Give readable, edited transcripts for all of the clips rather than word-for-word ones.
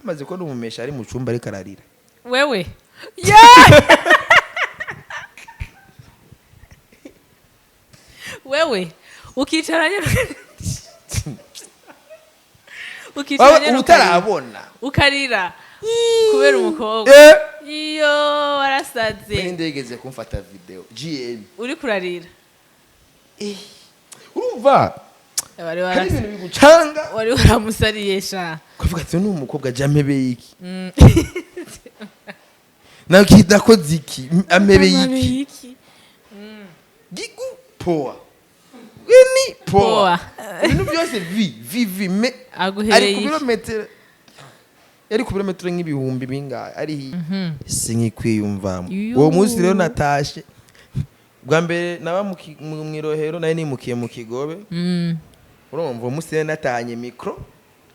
amaze ko numumesha ari mu cyumba ariko ararira wewe wewe ukicaranye utarabona ukarira kubera umukobwa iyo warasaze ndegeze kumfata video GM uri kurarira urumva hari ibintu bigucanga wari waramusariye sha kuvuga ati ni umukobwa jamebe iki nakita ko ziki amebe iki gigu poa Gini poa ibintu byose vi me ari ku birometero yari ku birometero nk'ibihumbi bingahe ari sinkikwiyumvamo uwo munsi rero natashe bwa mbere naba mu Irohero nari nimukiye mu Kigobe urumva uwo munsi rero natanye micro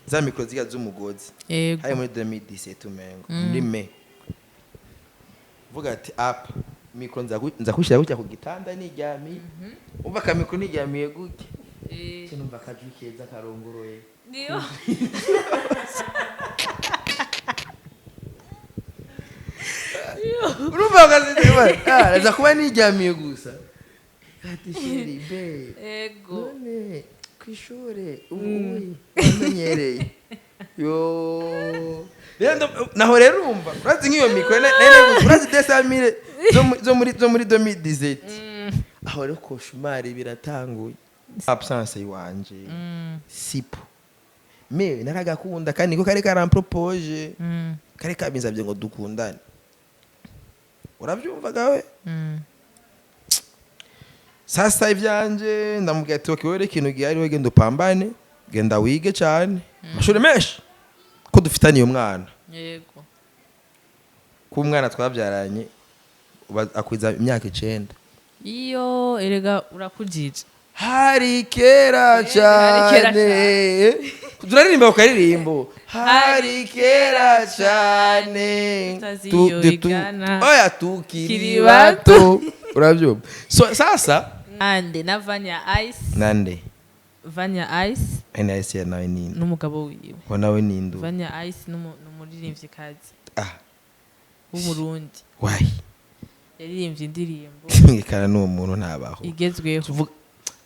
za micro ziga z'umugozi hari muri 2017 umengo muri me vuga ati apa micro nza kushira gutya ku gitanda niryamiye umva ka micro niryamiye gutya numva akajwi keza karongoroye niyo urumva ukazitema naza kuba niryamiye gusa ati sheri be ego none kwishore ubuye wamenyereye yo naho rero urumva urazi nk'iyo mikoro urazi desamire zo muri 2017 aho rero koshumari biratanguye absence yiwanje sipo me naragakunda kandi niko kare karampropose kare kabinzabye ngo dukundane urabyumva gawe sasa ivyanje ndamubwira ati okiwere ikintu gihari we genda upambane genda wige cyane amashuri menshi ko dufitaniye umwana yego ku mwana twabyaranye akwiza imyaka 9 iyo erega urakujije hari kera cyane turaririmba ukaririmbo hari kera cyane oya tukiri bato urabyumva sasa nande na VANIA ICE nande VANIA ICE NICE ya nawe ninde n'umugabo wiwe nawe ninde VANIA ICE n'umuririmvyikazi w'umurundi why yaririmbye indirimbo ngikana n'uwo muntu ntabaho igezweho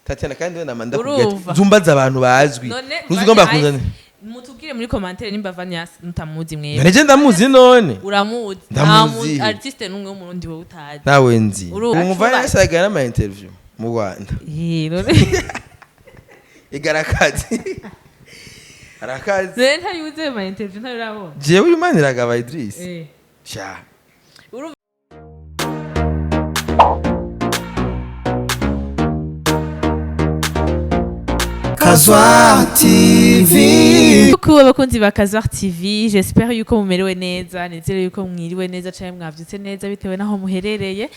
Tatiana kandi we namanda kubwira zumbaza abantu bazwi ntuzigomba kuzana mutubwire muri commentaire nimba VANIA mutamuzi mwe nje ndamuzi none uramuzi ndamuzi artiste numwe w'umurundi we utazi nawe nzi umuvana yasagana ama interview mu Rwanda igarakazi arakazi nta yuze ama interview nta urabona jewe umaniraga ba Idris sha Casoar TV. Coucou abakunzi ba Casoar TV, j'espère yuko mumerewe neza, nizere yuko mwiriwe neza cyane mwavyutse neza bitewe naho muherereye.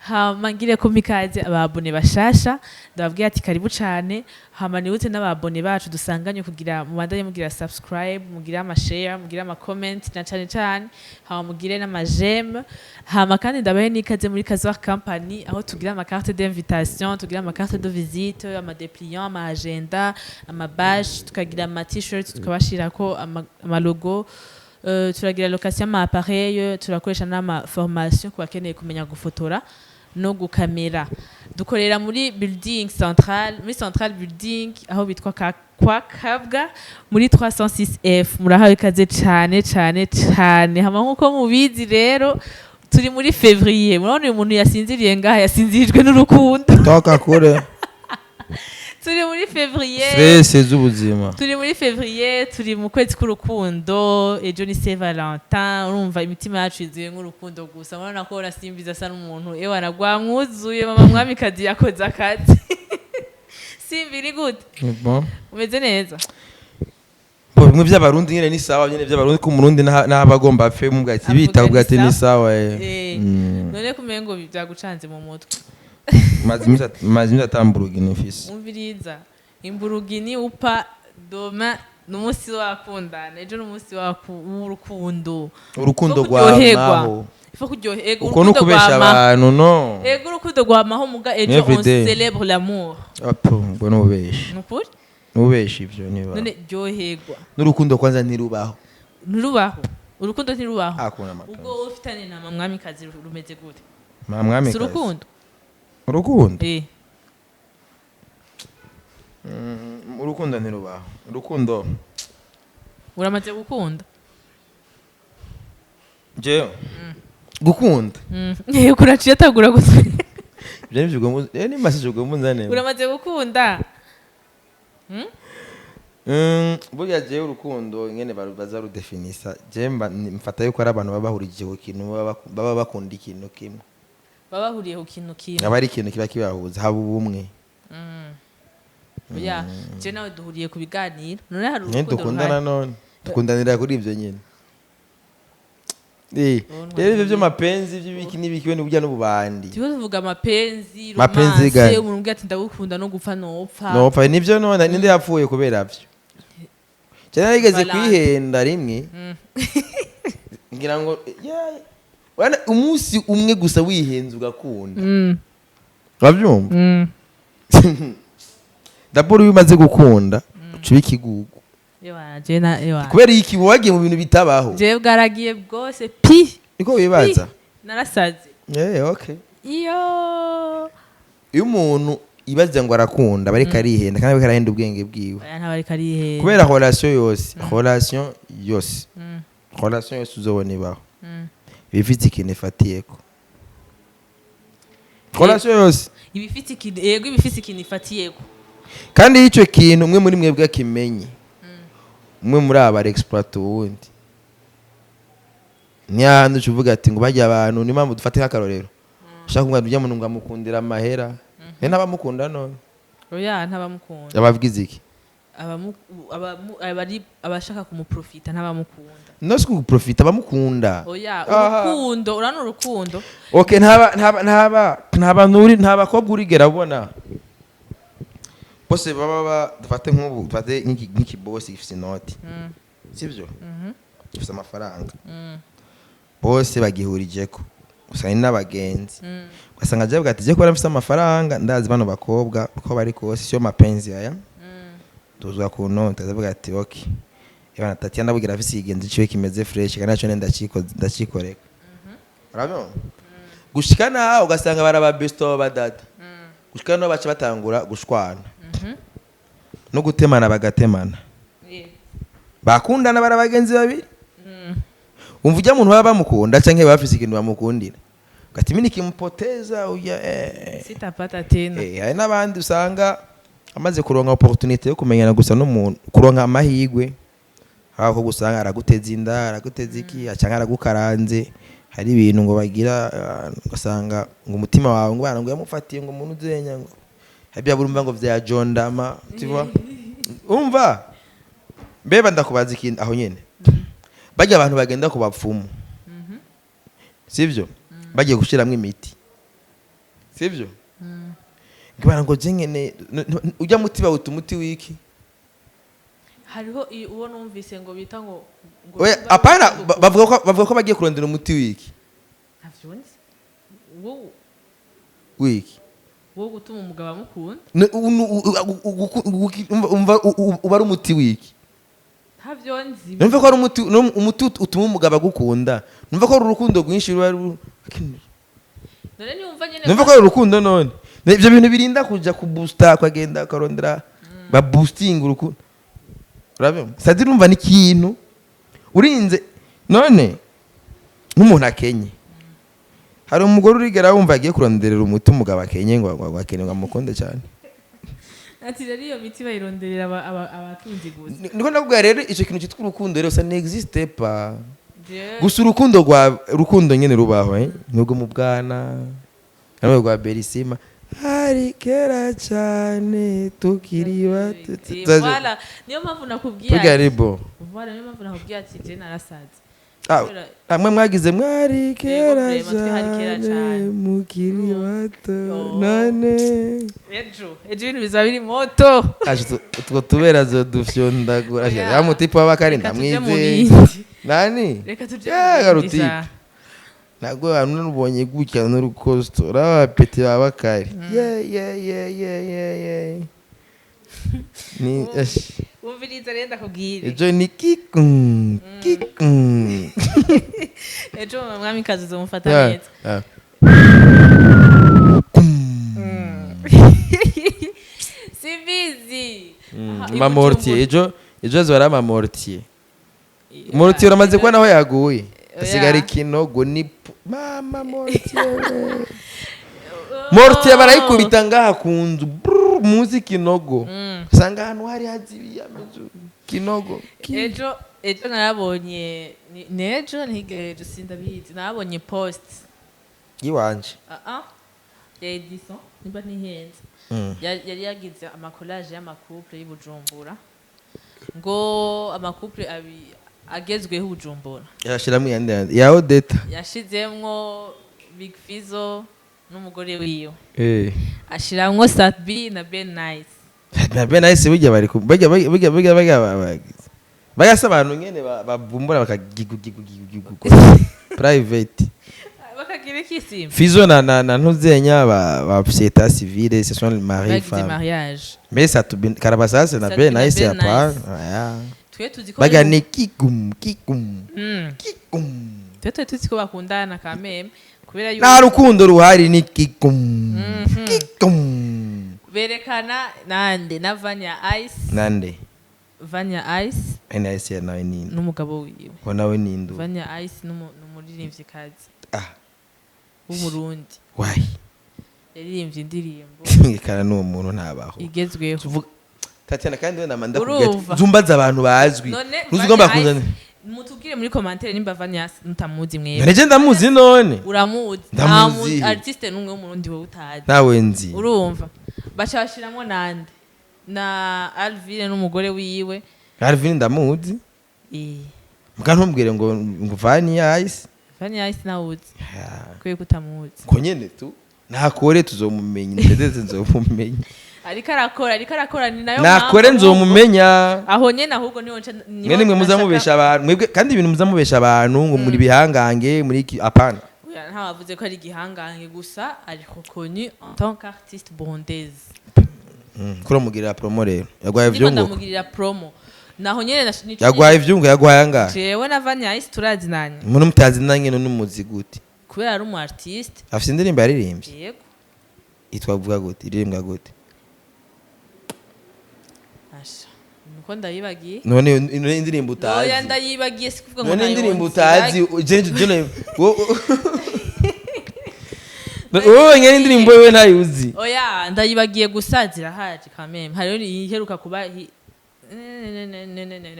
Hamangire ko mikaze ababone bashasha, ndababwiye ati karibu cyane. Hamanibutse n'ababone bacu dusanganye kugira mubandanye mugira subscribe, mugira ama share, mugira ama comment na cyane hama mugire n'ama j'aime. Hama kandi ndabaye nikaze muri Casoar Company aho tugira ama carte d'invitation, tugira ama carte de visite, ama dépliant, ama agenda, ama badge, tukagira ama t-shirt, tukabashirako ama logo. Turagira location ama appareils, turakoresha n'ama formation ku bakeneye kumenya gufotora no gukamera. Dukorera muri building central, muri central building aho bitwa kwa Kabwa muri 306F. Murahawe ikaze cyane hama nkuko mubizi rero turi muri février. Murabona uyu muntu yasinziriye ngaha yasinzirijwe n'urukundo. Toka kure. Turi muri février. Stress z'ubuzima. Turi muri février, turi mu kwezi k'urukundo, ejo ni Saint Valentin, urumva imitima yacu izuye nk'urukundo gusa. Murabona ko Simbizi asa n'umuntu ewe aragwamwuzuye mama mwamikazi yakoze akazi. Simbiri gute? Bon. Umeze neza? Bimwe by'abarundi nyene ni sawa nyene by'abarundi ko umurundi n'abagomba apfe mu bwati bita ubwati ni sawa none kumengo byagucanze mu mutwe. Mazimisa tamburugini Mufise. Umviriza imburugini upa doma n'umunsi wakundana ejo n'umunsi w'urukundo. Urukundo rwamaho. Ifo kuryoherwa. Uko no kubesha abantu no. Ego urukundo rwamaho muga ejo on célèbre l'amour. Apo ngo no beshi. Nukuri? Nubeshi ivyo niba. None ryoherwa. N'urukundo kwanza ntirubaho. ntirubaho urukundo ntirubaho akuna amapenzi ubwo ufitanye na mwamikazi rumeze gute mwamikazi urukundo urukundo ntirubaho urukundo uramaze gukunda jewe gukunda kuraciye atagura gusa ni masije ngo munzane uramaze gukunda burya jewe urukundo ingene bazarudefinisa je mfata yuko ari abantu baba bahurije ku kintu baba bakunda ikintu kimwe baba bahuriye ku kintu kimwe aba ari ikintu kiba kibahuza haba ubumwe oya je nawe duhuriye ku biganiro none hari urukundo dukundana none tukundanira kuri ivyo nyene rero ivyo vy'amapenzi vy'ibiki n'ibiki we n'ubujya n'ububandi tiho tuvuga amapenzi romance umuntu ubwo ati ndagukunda no gupfa nopfa nivyo none ninde yapfuye kubera vyo cyane narigeze kwihenda rimwe ngira ngo wana umunsi umwe gusa wihenze ugakunda uravyumva daboro bimaze gukunda ucuba ikigugu kubera iki wagiye mu bintu bitabaho jewe bwaragiye bwose pi niko wibaza narasaze okay iyo umuntu ibaza ngo arakunda bareka arihenda kandi bareka arahenda ubwenge bwiwe ntabareka arihenda kubera relation yose uzobona ibaho ibifite ikintu ifatiyeko relation yose ibifite ikintu ifatiyeko kandi icyo kintu umwe muri mwebwe akimenye umwe muri aba exploit uwundi nyandi uvuga ati ngo bajya abantu ni mpamvu dufate nk'akarorero ushaka kumwana ujya muntu ngo amukundira amahera ntabamukunda none oya ntabamukunda abavugize iki abashaka kumuprofita ntabamukunda no si kuprofita abamukunda oya urukundo urana urukundo okay nta bakobwa urigera ubona bose baba dufate nk'ubu dufate nk'ikibosi gifite inoti sibyo gifite amafaranga bose bagihurijeko usanga n'abagenzi ugasanga aje bwati je ko mfite amafaranga ndazi bano bakobwa uko bari kose cyo mapenzi aya tuzwa ku noti azavuga ati okay ibana Tatiana bugira afise igenzi ciwe kimeze fresh kandi naco ndacikoreka urabyo gushikana ugasanga baraba besto badada gushikana baca batangura gushwana no gutemana bagatemana bakundana barabagenzi babiri umva ujya muntu baba bamukunda canke bafise ikintu bamukundira gati mini kimpoteza uya sitapata tena hari n'abandi usanga amaze kuronka opportunité yo kumenyana gusa n'umuntu kuronka amahigwe hako gusanga araguteza inda araguteza iki acanga aragukaranze hari ibintu ngo bagira ugasanga ngo umutima wawe ngo bana ngo yamufatiye ngo umuntu uzenya ngo habya burumva ngo vya jondama tiwa umva mbeba ndakubaza ikintu aho nyene bajya abantu bagenda ku bapfumu sivyo bagiye gushiramwe imiti sivyo ngibana ngo jengene ujya muti bawuta umuti wiki hariho uwo numvise ngo bita ngo oya apana bavuga ko bagiye kurondera umuti wiki ntavyonzi wo wiki wo gutuma umugabo amukunda umva uba ari umuti wiki ntavyonzi numva ko ari umuti utuma umugabo agukunda numva ko ari urukundo rwinshi ruba none niumva nyene numva ko ari urukundo none ivyo bintu birinda kuja kuboosta kwagenda akarondera ba boosting urukundo urabyo sadi rumva ni kintu urinze none n'umuntu akenye hari umugore urigera wumva agiye kuronderera umuti umugabo akenye ngo akenye ngo amukunde cyane ati rero iyo miti bayironderera abatunzi gusa niko ndakubwira rero ico kintu cyitwa urukundo rero ça n'existe pas gusa urukundo nyene rubaho nubwo mu bwana namwe rwa Berisima hari kera cyane tukiri bato voilà niyo mpamvu nakubwiye tugaribo voilà niyo mpamvu nakubwiye ati je narasaze amwe mwagize mwari kera cyane mukiri bato none ejo ibintu bizaba biri moto utwo tubera zo dufyondagura ya mutipe w'abakari ndamwize nani reka tuje garuti nagwe abantu nubonye gutya n'urukosto rabapete babakari ni Umviriza rero ndakubwire. Ejo ni kikum kikum. Ejo mwami kazi uzomufata neza. Simbizi. Mamortier ejo azora mamortier. Mortier uramaze kuba naho yaguye. Asigara ikinogo ni mama mortier. Mortier barayikubita ngaha kunzu muzi kinogo. Sanga hano hari hazibiya mezo kinogo. Ejo narabonye nejo ntigeje sindabizi narabonye post yiwanje. Ya Edison niba ntihenze. Yari yagize amakolage y'amakouple y'Ibujumbura. Ngo amakouple agezweho Bujumbura. Yashiramo yandi ya Odeta. Yashizemwo Big Fizzo n'umugore wiwe. Ashiramwo Satbi na Ben Nice. Na Ben Nice bijya bari bagasa abantu nyene bavumbura bakagigu private. Bakagira iki simba. Fizzo na ntuzenya ba état civil ce sont les maris femmes. Mariage. Mais ça tout Karabasase na Ben Nice ya part. Baga ni kikum. Tete tuzi ko bakundana kameme kubera yuko na rukundo ruhari ni kikum. Berekana nande na VANIA ICE. Nande. VANIA ICE. VANIA ICE ya nawe ninde? N'umugabo wiwe. Ko nawe ninde? VANIA ICE n'umuririmbyi kazi. W'umurundi. Why? Yaririmbye indirimbo. Kana n'uwo muntu ntabaho. Igezweho. Tatiana kandi wenda manda kugeta. Zumbaza abantu bazwi. Uzigomba kuzana. Mutubwire muri commentaire nimba VANIA ntamuzi mwebwe. Nje ndamuzi none. Uramuzi. Ntamuzi artiste numwe w'umurundi wowe utazi. Nawe nzi. Urumva. Bashashiramo nande. Na Alvine n'umugore wiwe. Alvine ndamuzi. Muga ntumbwire ngo VANIA ICE. VANIA ICE nawuzi. Kwe kutamuzi. Ko nyene tu nakore tuzomumenya ndetse nzomumenya. Ariko arakora ni nayo nakore nzomumenya. Aho nyene ahubwo niho nca mwene mwe muzamubesha abantu mwebwe kandi ibintu muzamubesha abantu ngo muri bihangange muri apana. Nta bavuze ko ari gihangange gusa ariko connu en tant qu'artiste burundaise. Kuro mugirira promo rero. Yagwaye ivyungo. Ndamugirira promo. Naho nyene yagwaye ivyungo yagwaye anga. Jewe na VANIA ICE turazinanye. Umuntu mutazinanye n'umuzi gute? Kubera ari umu artiste. Afite indirimbo yaririmbye. Yego. Itwa vuga gute? Iririmbwa gute? Asha. Nuko ndayibagiye. None indirimbo utazi. Oya ndayibagiye sikuvuga ngo none indirimbo utazi. Jene wowe ngene indirimbo wewe ntayuzi. Oya ndayibagiye gusa zirahaje kameme. Hariyo iheruka kuba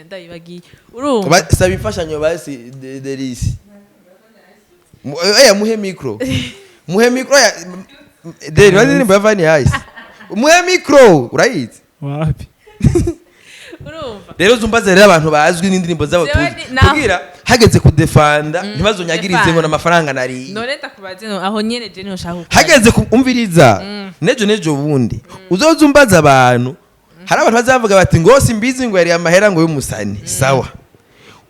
ndayibagiye. Urumva saba imfashanyo basi Delisi. Muhe micro. Muhe micro ya Deli indirimbo ya VANIA ICE. Muhe micro urayizi? Wapi? Urumva rero zumbaze rero abantu bazwi n'indirimbo zabo kugira hageze kudefanda ntibazonyagirize ngo n'amafaranga nari. None takubaze aho nyene je niho shaka. Hageze kumviriza nejo bundi uzozumbaza abantu hari abantu bazavuga bati ngo simbizi ngo yari amahera ngo y'umusani sawa.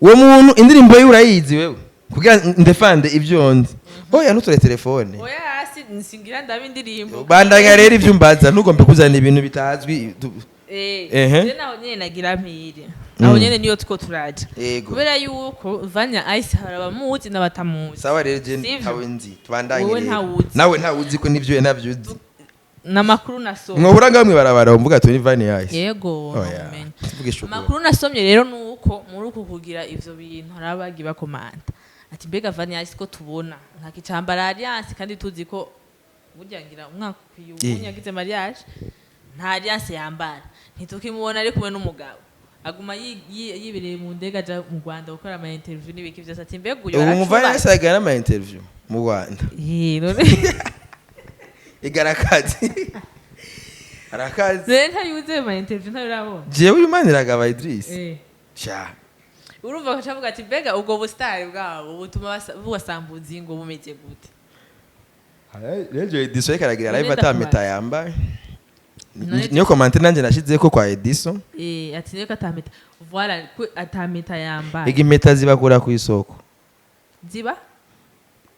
Uwo muntu indirimbo ye urayizi wewe kugira ndefande ivyo ndi. Oya nuture telefone. Oya asi nsingira ndabindirimbo. Bandanya rero ivyumbaza ntugombe kuzana ibintu bitazwi. Je naho nyene nagira mpire. Aho nyene niyo tuko turaje. Kubera yuko VANIA ICE harabamuzi n'abatamuzi. Sawa rero je ntawe nzi tubandanye rero. Nawe ntawuzi ko nivyo navyuzi. Namakuru nasomye. Mwobura ngamwe barabara mvuga turi VANIA ICE. Yego namenye. Amakuru nasomye rero nuko muri uku kugira ivyo bintu harabagi bakomanda. Ati mbega VANIA ICE ko tubona nka kicambara alliance kandi tuzi ko buryangira umwaka kuyunyagize mariage nta alliance yambara ntitukimubona ari kumwe n'umugabo aguma yibereye mu ndega aja mu Rwanda gukora ama interview n'ibiki vyose ati mbega uyu aracuba umuvanye asagana ama interview mu Rwanda igarakazi arakazi ntayuze ama interview ntayurabona jewe umaniraga ba Idris sha urumva kacavuga ati mbega ubwo bustari bwabo butuma buwasambuzi ngo bumeze gute. Rero Edison karagira live atameta yamba niyo commentaire nanje nashize ko kwa Edison ati niyo katameta voilà atameta yamba igimeta zibakura ku isoko ziba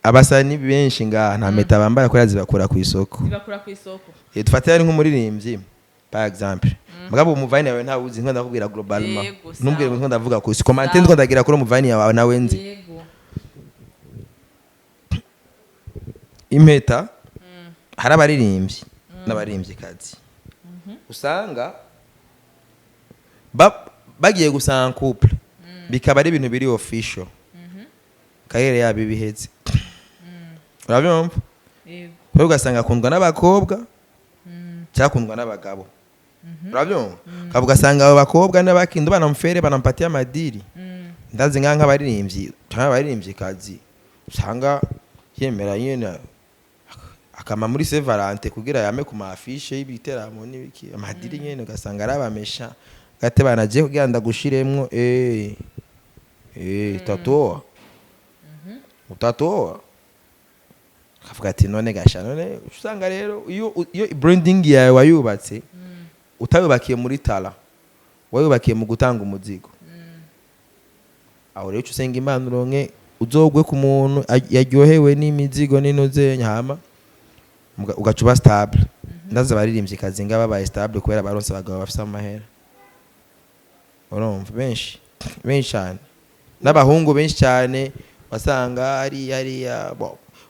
abasani benshi ngaha nta meta bambara ko zibakura ku isoko zibakura ku isoko tufatira ari nk'umuririmbyi par exemple mugabo umuvani yawe nta uzi nkunda kubwira globalement numbwire ngo ndavuga ko si commenter ngo ndagira kuri umuvani yawe nawe nzi impeta hari abaririmbyi n'abaririmbyi kazi usanga bagiye gusanga couple bikaba ari ibintu biri official karere yabo ibiheze urabyumva rero ugasanga akundwa n'abakobwa cyakundwa n'abagabo urabyumva ugasanga abo bakobwa n'abakindo banamufere banampatiye amadiri ndazi nk'abaririmbyi cyangwa abaririmbyi kazi usanga yemera nyine akama muri Saint Valentin kugira yame ku mafishe y'ibiteramo n'ibiki amadiri nyene ugasanga arabamesha gate banaje kugira ndagushiremwo tatoa utatoa kavuga ati none gasha none usanga rero iyo branding yawe wayubatse utayubakiye muri tala wayubakiye mu gutanga umuzigo aho rero usenga Imana uronke uzogwe ku muntu yaryohewe n'imizigo n'inoze nyama ugacuba stable ndaza baririmbye kazi nga babaye stable kubera baronse abagabo bafite amahera urumva benshi cyane n'abahungu benshi cyane wasanga ari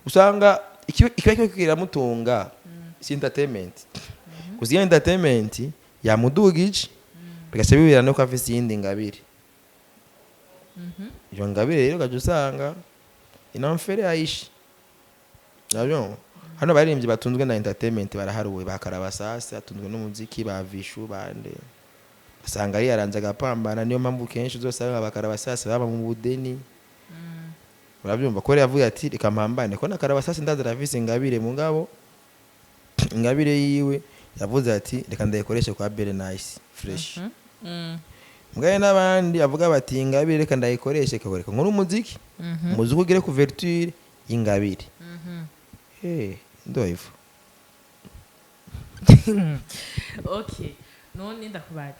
usanga ikibazo kiramutunga si entertainment kuziga entertainment yamudugije bigasaba bibira no kwafise yindi ngabire iyo ngabire rero gaje usanga inamfere aishi nabyo hano baririmbye batunzwe na entertainment baraharuwe bakaraba sasa atunzwe n'umuziki bavishu bande asanga ari yaranze agapambana niyo mpamvu kenshi uzosanga bakaraba sasa baba mu budeni urabyumva ko yavuye ati reka mpambane ko nakaraba sasa ndazira afise ingabire mu ngabo ingabire yiwe yavuze ati reka ndayikoreshe kwa nice fresh mgaye n'abandi avuga bati ingabire reka ndayikoreshe kakoreka nkuru umuziki umuziki ugire couverture y'ingabire ndoivo okay none ndakubaza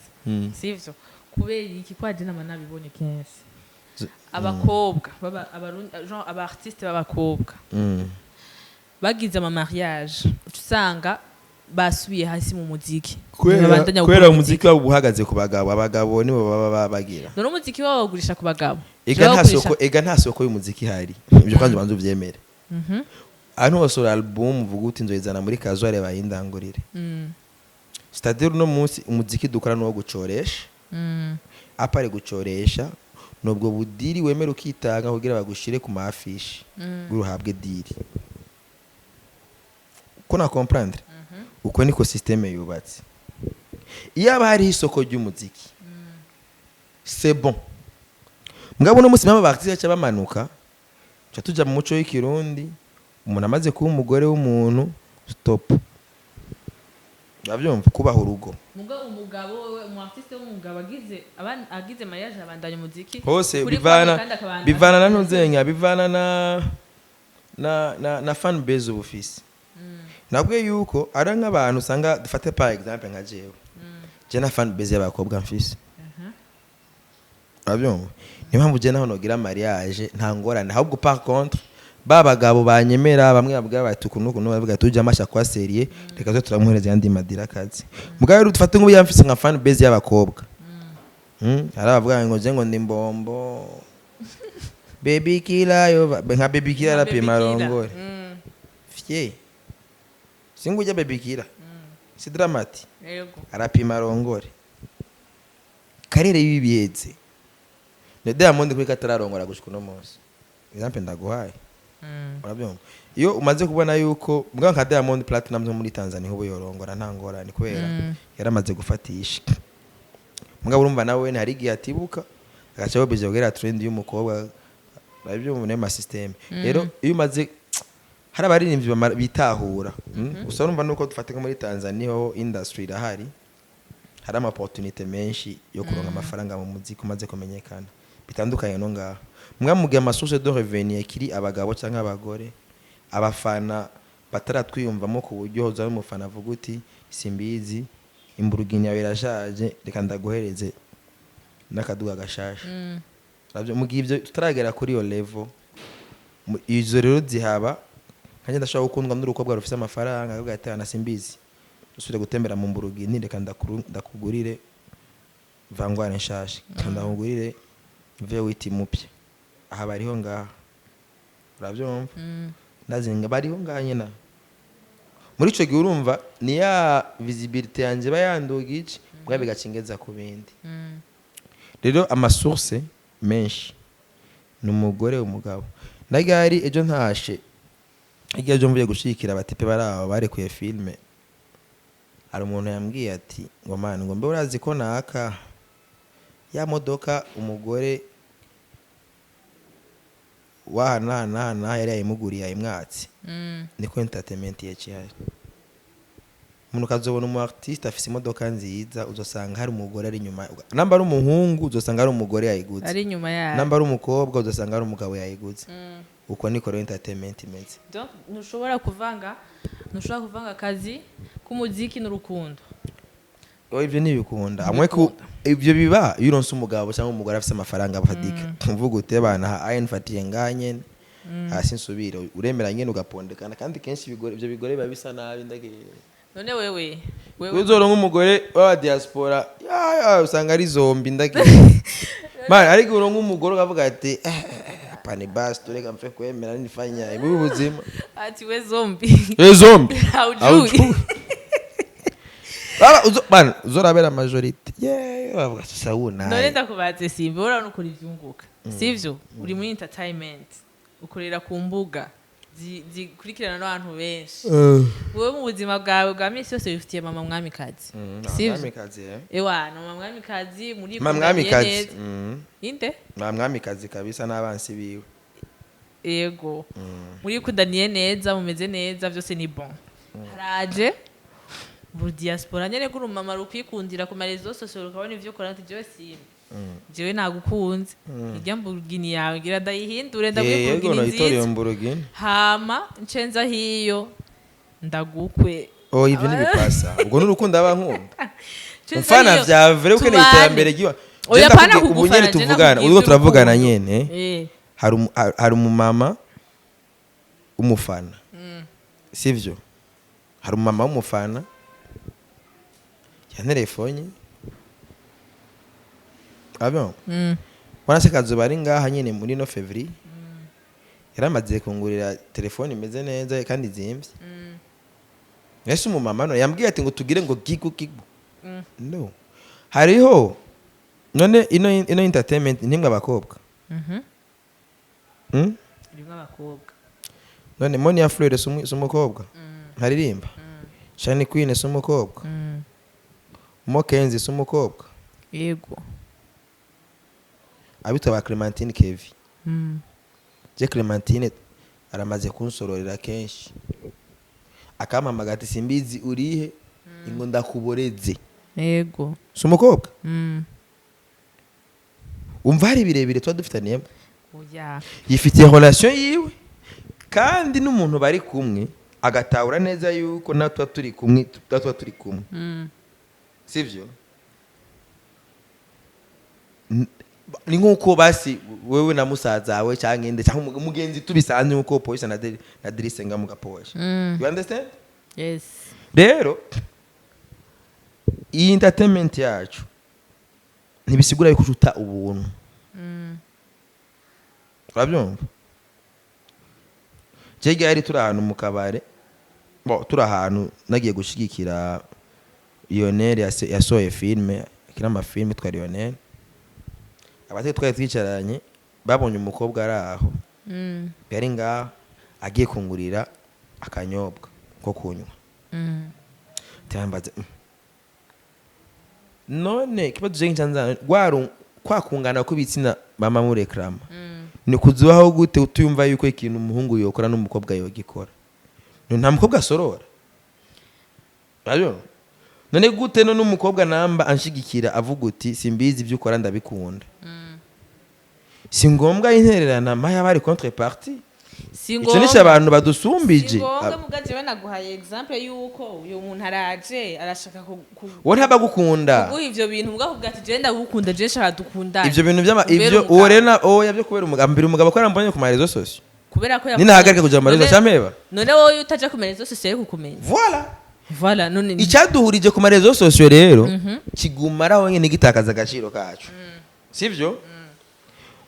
sivyo kubera iki kwaje nama nabibonye kenshi abakobwa aba artiste b'abakobwa bagize ama mariage usanga basubiye hasi mu muziki kubera umuziki wabo buhagaze ku bagabo abagabo nibo baba bagira none umuziki wabo bagurisha ku bagabo ega nta soko y'umuziki hari ibyo kwanze banze uvyemere anu wasora album vuga uti nzoyizana muri Casoar bayindangurire c'est-à-dire no munsi umuziki dukora no gucoresha apare gucoresha nubwo budiri wemera ukitanga kugira bagushire ku mafishi guruhabwe diri ko na comprendre uko niko systeme yubatse iyo abari isoko ry'umuziki c'est bon mugabo no musi mama bakitiza cyabamanuka cyatuja mu muco w'ikirundi umuntu amaze kuba umugore w'umuntu stop bavyumva kubaho urugo umugabo wewe mu artiste w'umugabo agize mariage abandanya umuziki hose bivana na ntuzenya bivana na fan base ubufisi nabwo yuko ari nk'abantu usanga dufate par exemple nka jewe je na fan base y'abakobwa mfise bavyumva niyo mpamvu je naho nogira mariage nta ngorane ahubwo par contre babagabo banyemera bamwe babwa bati Ukuntu bavuga tuje amasha kwa serie reka zo turamuhereza yandi madira kazi mugaye dufate nk'ubu yamfise nka fan base y'abakobwa arabavuga ngo je ngo ndi mbombo baby killer yo nka baby killer rapi marongore fye singuja baby killer si dramati arapi marongore karere y'ibiyeze ne Diamond kuri katararongora gushika no munsi example ndaguhaye urabyumva iyo umaze kubona yuko mbwa nka Diamond Platinum muri Tanzania hubo yorongora nta ngorane kubera yaramaze gufatisha mbwa urumva nawe hari igihe atibuka agacaho beje kugera trend y'umukobwa urabyumva ne ma system rero iyo umaze hari abaririmbyi bitahura gusa urumva nuko dufatika muri Tanzania ho industry irahari hari ama opportunity menshi yo kuronka amafaranga mu muziki umaze kumenyekana bitandukanye no ngaho mwamugiye amasource de revenu kiri abagabo cyangwa abagore abafana bataratwiyumvamo ku buryo hoza n'umufana avuga uti simbizi imburuginya birashaje reka ndaguhereze nakaduga gashasha ravyo mugiye ivyo tutaragera kuri yo level izo rero zihaba kanje ndashaka gukundwa n'urukobwa rufise amafaranga avuga ati ana simbizi dusubire gutembera mu mburugi nireka ndakugurire vangwane nshasha kandi ndakugurire V8 mupya aha bariho ngaha urabyumva ndazinga bariho ngaha nyina muri ico gihe urumva ni ya visibility yanje bayandugije bwa bigacingeza ku bindi rero amasource menshi numugore umugabo ndagari ejo ntashe igihe ejo mvuye gushikira abatipe baraho barekuye filme hari umuntu yambwiye ati ngo man ngo mbe urazi ko naka ya modoka umugore wahana yari yayimuguriye ayimwatsi niko entertainment yacihari umuntu kazobona umu artiste afise imodoka nziza uzosanga hari umugore ari nyuma namba ari umuhungu uzosanga ari umugore yayiguze ari nyuma ya namba ari umukobwa uzosanga ari umugabo yayiguze uko niko entertainment imeze donc ntushobora kuvanga akazi k'umuziki n'urukundo ivyo nibikunda amwe ko ivyo biba iyo uronse umugabo cyangwa umugore afise amafaranga abafadika mvuga ute bana ayinfatiye nganye hasi nsubira uremera nyene ugapondekana kandi kenshi ivyo bigore biba bisa nabi ndagiye none wewe uzoro nk'umugore wa diaspora ya usanga ari zombi ndagiye man ariko uronka umugore ukavuga ati apane basi tureka mfe kwemera nifanya ibu ubuzima ati we zombi aujui bana uzorabera majority bavuga sawuna none ndakubaze simba urabona ukora ivyunguka sivyo uri muri entertainment ukorera ku mbuga zikurikirana n'abantu benshi wowe mu buzima bwawe bwa misi yose wifitiye mama mwamikazi sivyo mwamikazi mama mwamikazi muri mwamikazi inde mama mwamikazi kabisa n'abansi biwe yego muri kudaniye neza mumeze neza byose ni bon haraje bu diaspora nyene kuri mama rukwikundira ku marezo social ukabona ivyo ukora ati jewe simba jewe nagukunze irya mburugini yawe ngira ndayihindure ndagwipurugini nziza hama ncenza hiyo ndagukwe ivyo nibipasa ubwo n'urukundo abankunda mfana vya vrai uko n'iterambere giwa oya pana ubunyene tuvugana ubwo turavugana nyene hari umumama umufana sivyo hari umumama w'umufana ya telefone abion wanase kazo bari ngaha nyene muri no Fevrier yaramaze kungurira telefone imeze neza kandi zimbye Yesu umumama no yambwiye ati ngo tugire ngo gigu no hariho none ino entertainment nimwe abakobwa rimwe abakobwa none Monia Fleur sumukobwa haririmba Shani Queen sumukobwa Mokenzi sumukobwa yego abita ba Clementine Kevi je Clementine aramaze kunsororera kenshi akamamaga ati simbizi urihe ingo ndakuboreze yego sumukobwa umva hari birebire twa dufitaniye oya yifitiye relation yiwe kandi n'umuntu bari kumwe agatahura neza yuko natwa turi kumwe sivyo ni nkuko basi wewe na musaza wawe cyangwa inde cyangwa umugenzi tubisanzwe nkuko police na Drise nga mugaposha you understand yes rero iyi entertainment yacu ntibisigura yuko uta ubuntu urabyumva jege yari turi ahantu mu kabare turi ahantu nagiye gushigikira Lionel yasohoye filme akina amafilme twa Lionel abate twari twicaranye babonye umukobwa ari aho yari ngaho agiye kungurira akanyobwa ko kunywa tambaze none kibazo je ncanza gwaru kwakungana ko bitsina mama muri reklama ni kuzubaho gute utuyumva yuko ikintu umuhungu yokora n'umukobwa yogikora nta mukobwa sorora ayo none gute no n'umukobwa namba anshigikira avuga uti simbizi ibyo ukora ndabikunda si ngombwa intererana maya bari contrepartie icyo nishe abantu badusumbije ngombwa mugaje banaguhaye example yuko uyu muntu araje arashaka wo ntabagukunda kuguha ivyo bintu mugavuga ati je ndagukunda je shaka dukundana ivyo bintu ivyo uwo rena yabyo kubera umugambira umugabo ko arambonye ku marezo sosio kubera ko ninahagarika kuja mu marezo cyameba none wowe utaje ku marezo sosio kukumenya voilà voilà none icyaduhurije ku marezo sosiyo rero kigumara aho nyine gitakaza agaciro kacu sivyo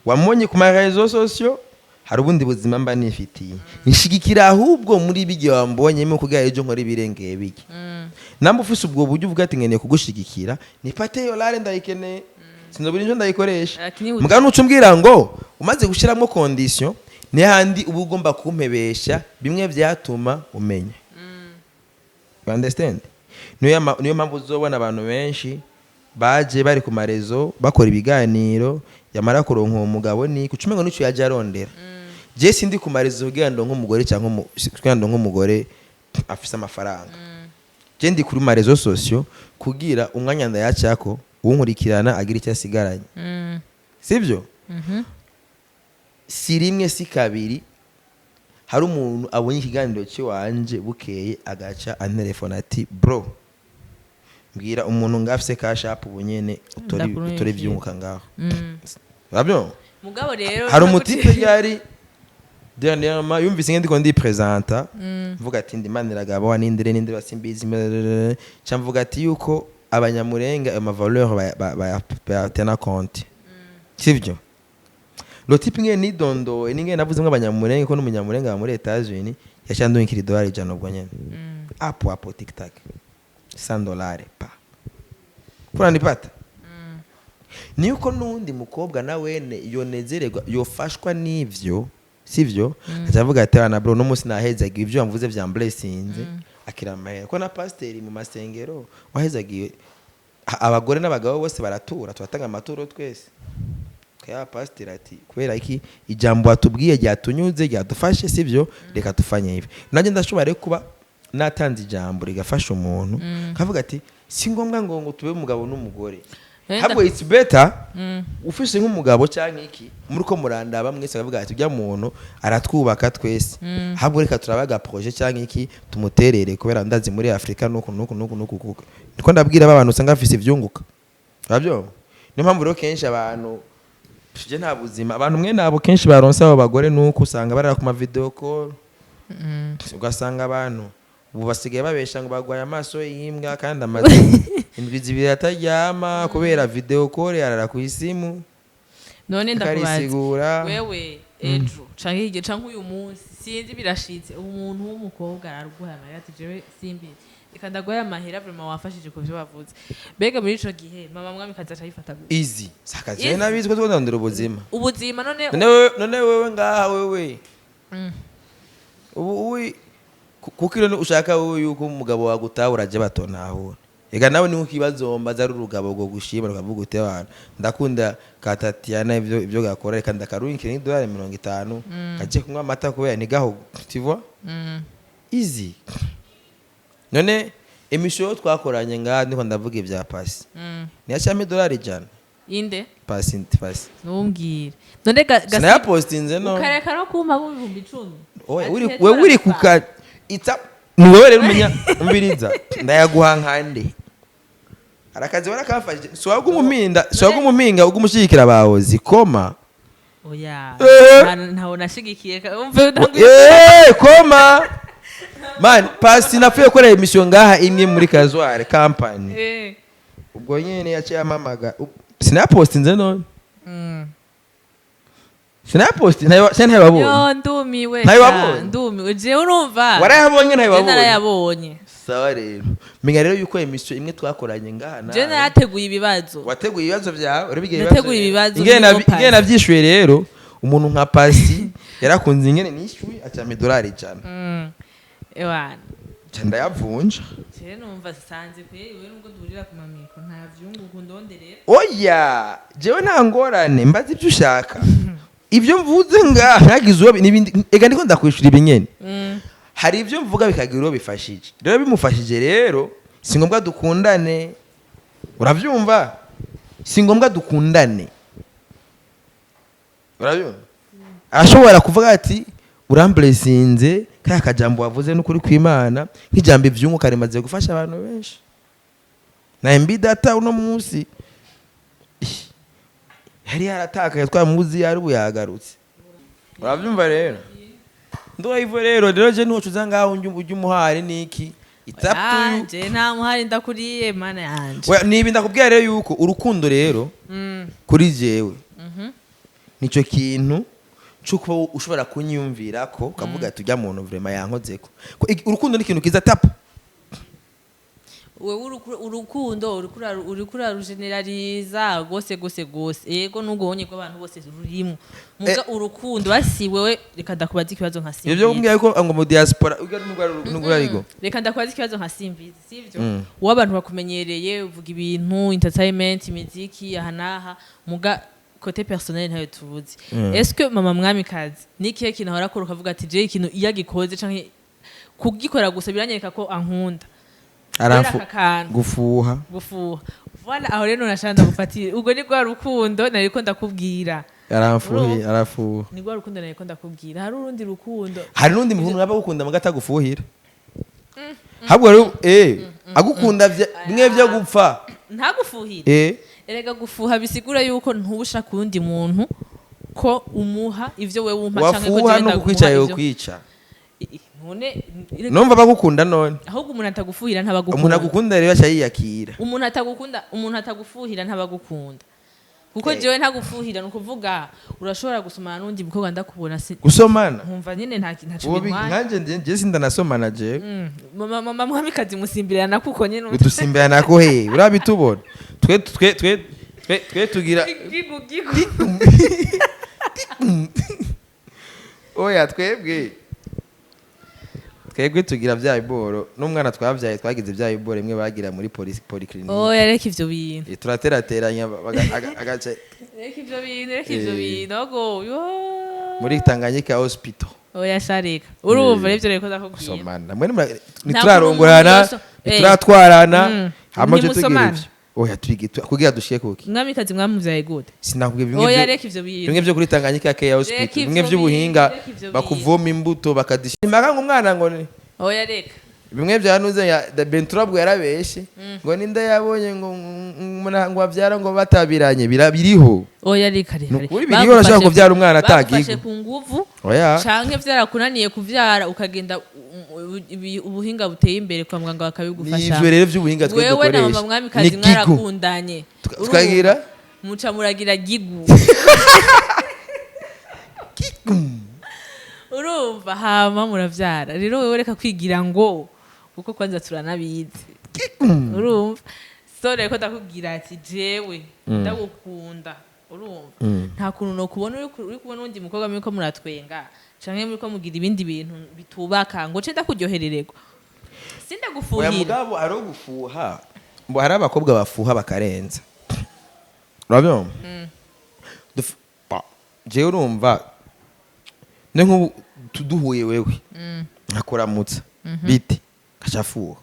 wamonye ku marezo sosiyo hari ubundi buzima mba nifitiye nshigikira ahubwo muri bige wambonyemo kugira ejo nkora ibirengeye bige namba ufise ubwo buryo uvuga ati nkeneye kugushigikira nipate yo lare ndayikeneye sinobira injo ndayikoresha mugabo nucumbwira ngo umaze gushiramo condition ni handi uba ugomba kumpebesha bimwe byatuma umenya you understand niyo mpamvu uzobona abantu benshi baje bari ku marezo bakora ibiganiro yamara kuronka uwo mugabo ni kucumengo n'icyo yaje arondera je sindi ku marezo kugira ngo nk'umugore cyangwa nk'umugore afise amafaranga je ndi kuri marezo sosio kugira umwanya ndayacako unkurikirana agira icyo asigaranye sivyo si rimwe si kabiri hari umuntu abonye ikiganiro cy'iwanje bukeye agaca antelefona ati bro mbwira umuntu ngafise cash app ubunyene utori vyunguka ngaho babyo mugabo rero hari umutipe yari dernièrement yumvise ngende ko ndi presenta mvuga ati ndi maniragabo wanindire basimbizi cyamvuga ati yuko abanyamurenga ama valeur ba tena compte sivyo lo type ngene ni dondo ninge navuze ngo abanyamurenga ko n'umunyamurenga muri étage yashanduye $1 ijana ubwo nyene apo tiktak $100 pa kuranipata ni uko nundi mukobwa na wene yonezererwa yofashwa n'ivyo sivyo azavuga ati bana bro no musi nahezaga ivyo yamvuze vya blessings akiramahera ko na pasteur mu masengero wahezagiye abagore n'abagabo bose baratura turatanga amaturo twese kaya pasteur ati kubera iki ijambo atubwiye ryatunyuze ryadufashe sivyo reka tufanye ibi nanjye ndashobora kuba natanze ijambo rigafasha umuntu kavuga ati si ngombwa ngo tube umugabo n'umugore habwo it's better ufise nk'umugabo cyangwa iki muri ko murandaba mwese bavuga ati ujya muntu aratwubaka twese habwo reka turabaga projet cyangwa iki tumuterere kubera ndazi muri Afrika nuko niko ndabwira abantu usanga afise ivyunguka babyo niyo mpamvu rero kenshi abantu tuje nta buzima abantu mwe nabo kenshi baronse abo bagore nuko usanga barara ku ma video call ugasanga abantu ubu basigaye babesha ngo bagwaye amaso y'imbwa kandi amaze indwi zibiri ataryama kubera video call yarara ku isimu none ndakubaza wewe ejo canke igihe canke uyu munsi sinzi birashitse umuntu w'umukobwa ararwaye amahera ati jewe simbizi reka ndagwaye amahera vraiment wafashije ku byo bavuze bega muri ico gihe mama mwami kaza acayifata easy sakaje nabizi ko twondondera ubuzima none wewe ngaha wewe ubu kukiro ushaka wewe yuko umugabo wagutaha uraje batonahura ega nawe ni ukibazo mbaza ari urugabo go gushima rukavuga ute abantu ndakunda Katatiana ivyo gakora reka ndakarunkira $50 kaje kunywa amata kubera ni gaho tivwa easy none emisho twakoranye ngaha ndiko ndavuga ivya pasi ni acame $100 inde pasi numbwira none gasa ya postinze no ukareka no kumpa 10,000 wewe uri kuka ita nuwe rero umenya umbiriza ndayaguhankande arakaze barakafashije swaga umuminga ugumushikira bawo zikoma oya ntaho nashigikiye umve koma man pasi nafuye kora emission ngaha imwe muri Casoar Company ubwo nyene yaciye amamaga sinapostinze none sinaposti ntayababonye yo ndumiwe ndumiwe je urumva warayabonye ntayababonye narayabonye sawa rero menga rero yuko emission imwe twakoranye ngaha na je narateguye ibibazo wateguye ibibazo byawe urabigiye ibibazo ingene navyishuye rero umuntu nka pasi yarakunze ingene nishyuye acame $100 ewana cyanda yavunja je numva sanze kwewe nubwo durira ku mamiko nta vyungu ndonderera oya jewe nta ngorane mbaza ibyo ushaka ibyo mvuze nga ntagize uwo nibindi ega ndiko ndakwishura ibinyene hari ibyo mvuga bikagira uwo bifashije rero bimufashije rero si ngombwa dukundane uravyumva si ngombwa dukundane urabyumva ashobora kuvuga ati uramblesinze kaya kajambo wavuze n'ukuri kw'Imana nk'ijambo ivyungu karimaze gufasha abantu benshi na mbidata uno munsi hari yaratakaye twamuzi yari buyagarutse uravyumva rero ndo ivo rero je ntucuza ngaho ujye umuhari niki it's up to you. Je nta muhari ndakuriye mana yanje. Nibi ndakubwira rero yuko urukundo rero kuri jewe nico kintu cuko ushobora kunyumvira ko ukavuga ati ujya muntu vraiment yankozeko. Urukundo ni ikintu kiza tap. Wewe urukundo urikura rugeneraliza gose yego nugobonye ko abantu bose rurimo muga urukundo basiwewe reka ndakubaza ikibazo nka simbizi ibyo kumbwiye ko ngo mu diaspora nugura rigo reka ndakubaza ikibazo nka simbizi sivyo wabantu bakumenyereye uvuga ibintu entertainment imiziki ahanaha muga côté personnel ntayo tuvuze est-ce que mama mwamikazi nikihe kintu ahora akora ukavuga ati je ikintu iyagikoze canke kugikora gusa biranyereka ko ankunda gufuha voilà aho rero nashanda gufatira ubwo ni gwa rukundo nariko ndakubwira arafuha ni gwa rukundo nariko ndakubwira hari urundi rukundo hari nundi muntu yaba gukunda magata gufuhira habwo rero agukunda bimwe byo gupfa ntagufuhira erega gufuha bisigura yuko ntubusha kundi muntu ko umuha ivyo wewe umpa canke ko genda gukwica yo kwica none numva bagukunda none ahubwo umuntu atagufuhira ntabagukunda umuntu agukunda rero cyayiyakira umuntu atagufuhira ntabagukunda kuko jewe ntagufuhira nukuvuga urashobora gusomana nundi mukobwa ndakubona gusomana nkumva nyene nta bintwaye nkanje je sindanasomana je mama mwamikazi musimbirana kuko nyene udusimbirana ko he urabitubona twe tugira gigu oya twebwe tugira bya iboro n'umwana twabyaye twagize bya iboro imwe bagira muri polyclinique yareka ivyo bintu turaterateranya agace reka ivyo bintu ogo muri Tanganyika hospital yashareka urumva ivyo reko ndakubwira somana mwe niturarongorana nituratwarana hamaje tugira ivyo oya kugira dushiye kuki mwamikazi mwamuvyaye gute sinakubwiye bimwe byo kuri Tanganyika hospital bimwe by'ubuhinga bakuvoma imbuto bakadishima umwana ngo ni reka bimwe byanuze ya Bentura bwo yarabeshe ngo ninda yabonye ngo ngo bavyara ngo batabiranye biriho reka biriho urashaka kuvyara umwana atagiye ku nguvu canke vyarakunaniye kuvyara ukagenda ubuhinga buteye imbere kwa muganga bakabigufasha nivyo rero vy'ubuhinga twe dukoresha wewe na mama mwamikazi mwarakundanye twagira muca muragira gigu urumva hama muravyara rero wewe reka kwigira ngo kuko kwanza turanabizi urumva so reko ndakubwira ati jewe ndagukunda urumva nta kuntu no kubona uri kubona undi mukobwa mwe ko muratwenga canke muri ko mugira ibindi bintu bitubaka ngo cenda kuryoherererwa sindagufuhira oya mugabo ari gufuha mbo hari abakobwa bafuha bakarenza urabyo je urumva ne nko tuduhuye wewe nkakuramutsa bite kachafuha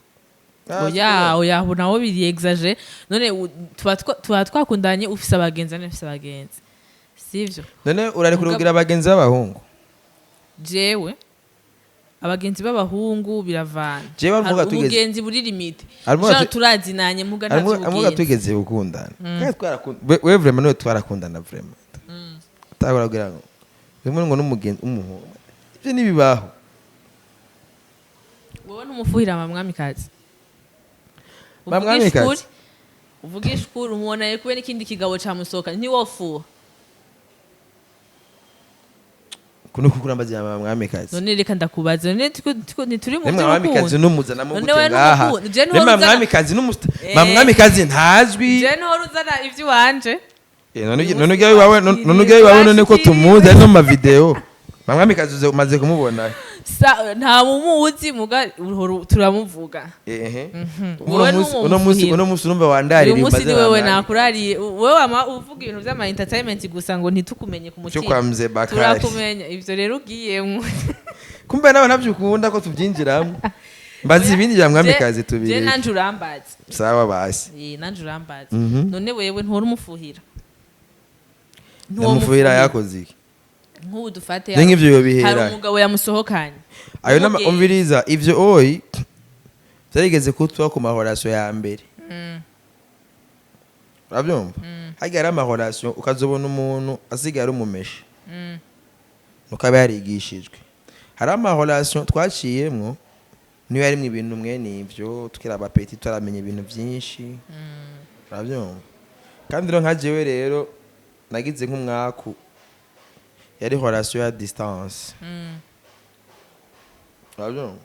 oya nawo biri exagere none tuba twakundanye ufise abagenzi n'ufise abagenzi sivyo none urari kurugira abagenzi b'abahungu jewe abagenzi b'abahungu biravana jewe avuga tugeze ubugenzi buri limite je turazinanye muga ntavyo avuga tugeze gukundana kandi twarakundana we vraiment no twarakundana vraiment tabaragira ngo bimwe ngo n'umugenzi umuhungu ibyo nibibaho wowe ntumufuhira mamwamikazi mamwamikazi uvugisha ukuri umubona ye kube n'ikindi kigabo camusohoka ntiwofuha kuno kukurambaza ya mamwamikazi none reka ndakubaza none ntituri mu mamwamikazi n'umuzana mu gute ngaha mamwamikazi mamwamikazi ntazwi je no ruzana ivyo wanje none ujya iwawe none ko tumuzi ari no mu mavideo mamwamikazi umaze kumubona nta mumuzi muga turamuvuga uno musi urumva wandarira uyu musi ni wewe nakurariye wewe uvuga ibintu vy'ama entertainment gusa ngo ntitukumenye ku mutima turakumenya ivyo rero ugiyemwo kumbe nawe navyukunda ko tuvyinjiramo mbazi ibindi bya mwamikazi tubiri je nanje urambaza sawa basi nanje urambaza none wewe ntora umufuhira numufuhira yakoze iki nk'ubu dufate hari umugabo yamusohokanye ayo umviriza ivyo oyi byarigeze kutwa ku mahorasyo ya mbere urabyumva hagiye ari amahorasyo ukazobona umuntu asigaye ari umumeshe ukaba yarigishijwe hari amahorasyo twaciyemwo niyo yarimwe ibintu mwene ivyo tukira abapeti turamenye ibintu byinshi urabyumva kandi rero nka jewe rero nagize nk'umwaku yari relation ya distance urabyumva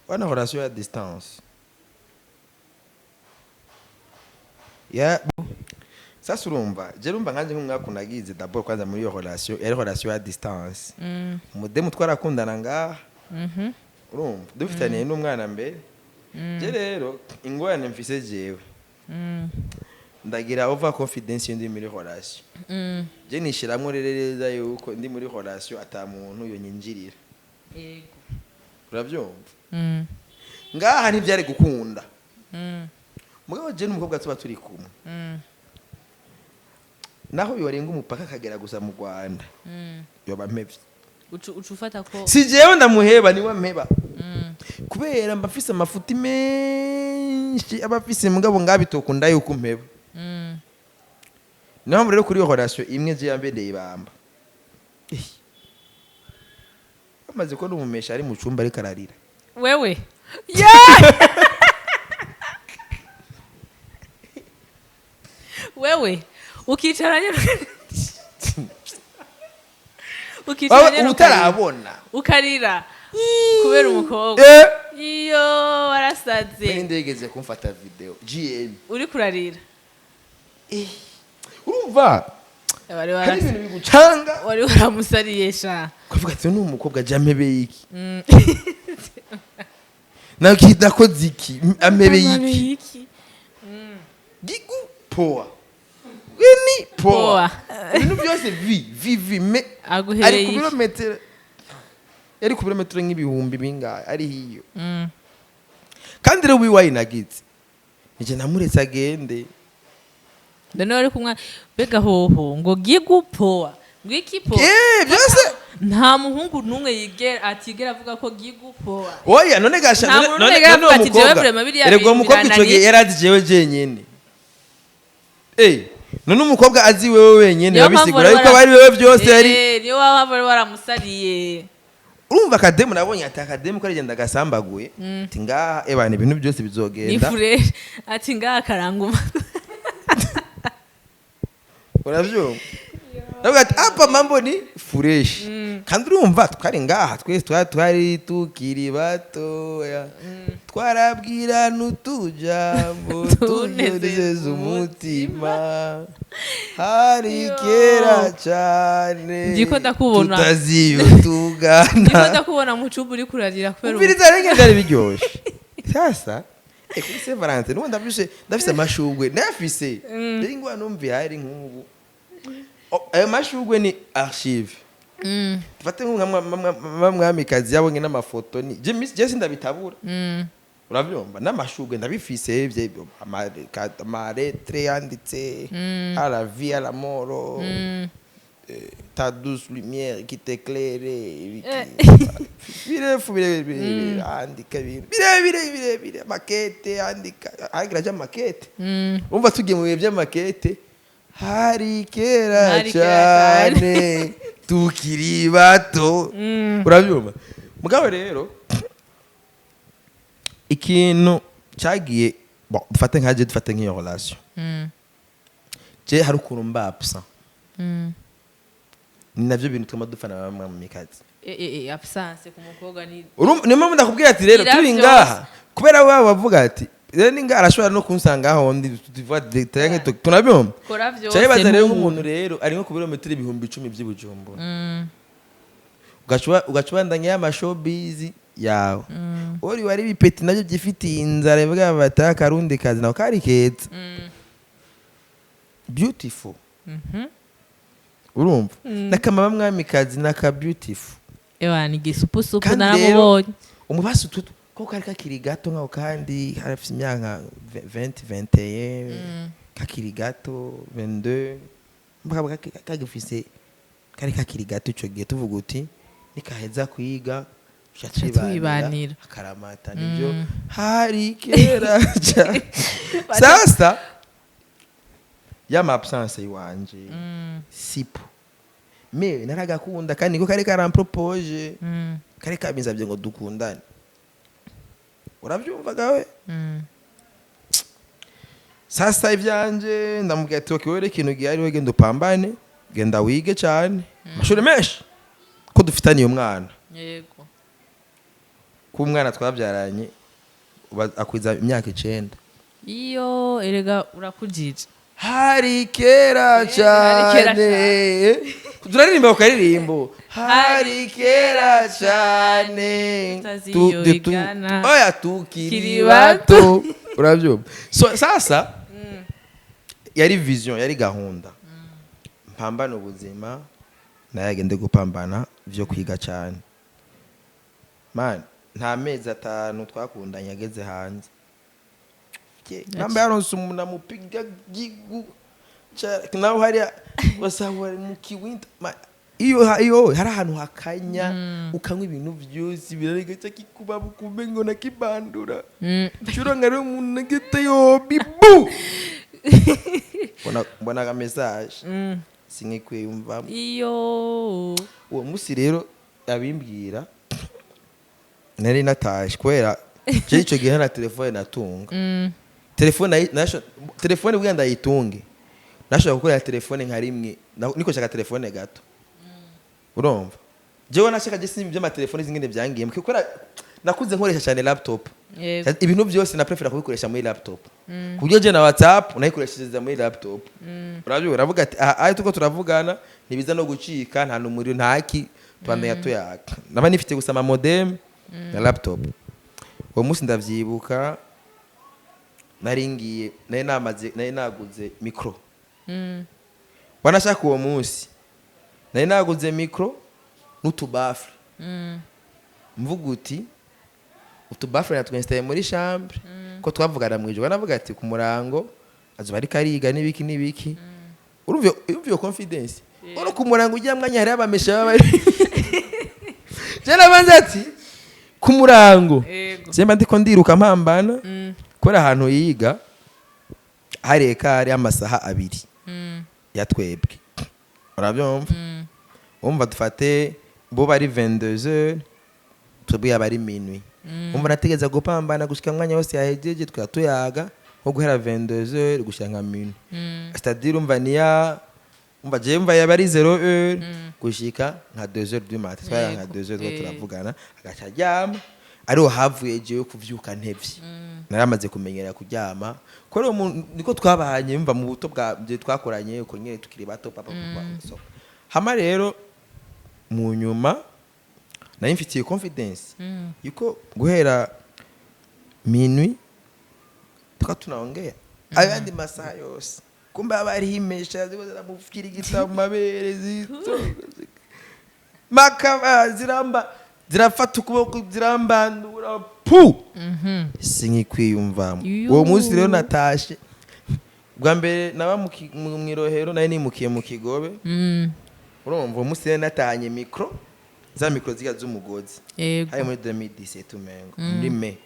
wana relation ya distance ya sasa urumva je rumva nkanje nk'umwaku nagize d'abord kwanza muri iyo relation yari relation ya distance umudemu twarakundana ngaha urumva dufitaniye n'umwana mbere je rero ingorane mfise jewe ndagira over confidence ndi muri relation je nishiramwe rereza yuko ndi muri relation ata muntu yonyinjirira yego urabyumva ngaha ntibyari gukunda mugabo je n'umukobwa tuba turi kumwe naho yorenga umupaka kagera gusa mu Rwanda yoba mpevye ucufata ko si jewe ndamuheba niwe mpeba kubera mbafise amafuti menshi abafise mugabo ngabitokunda yuko mpeba naho rero kuri iyo relation imwe je yambedeye ibamba amaze ko numumesha ari mu cumba ari kararira wewe wewe ukicaranye utarabona ukarira kubera umukobwa iyo warasaze ndegeze kumfata video GM uri kurarira urumva hari ibintu bigucanga wari waramusariye sha kuvuga ati ni umukobwa jamebe iki nakida ko ziki amebe iki gigu poa wini poa ibintu byose vi me ari ku birometero yari ku birometero nk'ibihumbi bingahe ari hiyo kandi rero wiwayi nagize nije namuretse agende ndano ari kumwa bega hoho ngo gigu poa ngwiki poa byose nta muhungu numwe atigera avuga ko gigu poa oya none gasha none umukobwa erego umukobwa ico gihe yarazi jewe jenyene none umukobwa azi wewe wenyene babisigura yuko bari wewe byose yari niyo waba waramusariye urumva akademu nabonye ati akademu ko arigenda gasambaguye ati ngaha ebana ibintu byose bizogenda ni fresh ati ngaha karanguma uravyumva navuga ati apa mambo ni fresh kandi urumva twari ngaha twese twari tukiri batoya twarabwira n'utujambo tunezeza umutima hari kera cyane ndiko ndakubona tutaziyutugana ndiko ndakubona mu cubu uri kurarira kubera ubiriza renge ndari biryoshe sasa kuri Saint Valentin nuko ndafise amashugwe nafise ndingwa numvi hari nk'ubu ayo mashugwe ni archive tufate nk'amwamikazi yabonye n'amafoto ni je sindabitabura uravyumva n'amashugwe ndabifise ivyo amaretre yanditse à la vie à la mort ta douce lumière qui t'éclaire birefu bire andika bire makete andika agira ja makete umva tugiye mu bihe by'amakete hari kera cyane tukiri bato urabyumva mugabo rero ikintu cyagiye dufate nkaje dufate nk'iyo relation je hari ukuntu mba absent ni navyo bintu twama dufana bamwe mu mikazi absence ku mukobwa ni mpamvu ndakubwira ati rero turi ngaha kubera waba bavuga ati rero ni ngaha arashobora no kunsanga aho ndi tunabyumva cyane baza rero nk'umuntu rero ari nko ku birometero 10,000 by'Ibujumbura ugacubandanya y'amashowbiz yawe uri wari bipeti nabyo byifitiye inzara bwa bata karundi kazi nawe kari keza beautiful urumva nakama bamwamikazi naka beautiful ni gisupusupu naramubonye umubasi tutu ko kari kakiri gato nkaho kandi harafite imyaka 20-21 kakiri gato 22 mbaka kagifise kari kakiri gato ico gihe tuvuga uti nikaheza kwiga tuyibanira akaramata nibyo hari kera cyane sasa yama absence iwanje sipo me naragakunda kandi ko kari karampropose kare kabinzabye ngo dukundane urabyumva gawe sasa ivyanje ndamubwira ati okay wewe ikintu gihari we genda upambane genda wige cyane amashuri menshi ko dufitaniye umwana yego ku mwana twabyaranye akwiza imyaka 9 iyo erega urakujije hari kera cyane turaririmba ukaririmbo hari kera cyane oya tukiri bato urabyumva so sasa yari vision yari gahunda mpambana ubuzima nayagende gupambana vyo kwiga cyane man nta mezi 5 twakundanye ageze hanze namba yaronse umuntu amupiga gigu naho hari wasahura mu kiwinda iyo hari ahantu hakanya ukanywa ibintu byose birarega kikuba bukumbe ngo nakibandura cyuro ngare umuntu nagete yo bibu bona ga message sinkikwiye umva iyo uwo musi rero abimbwira nari nataje kwera je ico gihe na telefone natunga telefone bwa ndayitunge nashaka gukora telefone nka rimwe niko shaka telefone gato urumva jewe nashaka je simbi bya telefone zingine byangiye mukikora nakuze nkoresha cyane laptop ibintu byose na prefer kubikoresha muri laptop kubyo je na WhatsApp nayikoreshereza muri laptop urabyo uravuga ati ayo tuko turavugana nibiza no gucika nta numuri ntaki twamenya tuyaka naba nifite gusama modem na laptop uwo munsi ndavyibuka naringiye nari naguze micro wanashaka uwo munsi nari naguze micro n'utubafre mvuga uti utubafre natwinstaye muri chambre ko twavugana mwijwe navuga ati ku murango azuba ari kariga nibiki uruvyo confidence oro ku murango ujya mwanya hari abamesha babari jana banza ati ku murango semba ndiko ndiruka mpambana kora ahantu yiga hari amasaha 2 ya twebwe urabyumva umva dufate bo bari 22h twebwe abari minuit umva nategeza gupambana gushika mwanya wose yahejeje twatuyaga nko guhera 22h gushika nka minuit c'est-à-dire umva je mva yabari 0h gushika nka 2h du matin twaya nka 2h turavugana agacha ryama ariho havuye je kuvyuka ntevye naramaze kumenyera kuryama ko rero niko twabahanye mva mu buto bwa je twakoranye uko nyene tukiri bato papa so hama rero mu nyuma nari mfitiye confidence yuko guhera minuit tunaongea ayandi masaha yose kumbe abari himesha ziramufukira igitabo mabere zito makaba zirafata ukuboko zirambandura pu sinkikwiyumvamo uwo munsi rero natashe bwa mbere naba mu Irohero nari nimukiye mu Kigobe urumva uwo munsi rero natanye micro za micro ziga z'umugozi hari muri 2017 umengo muri me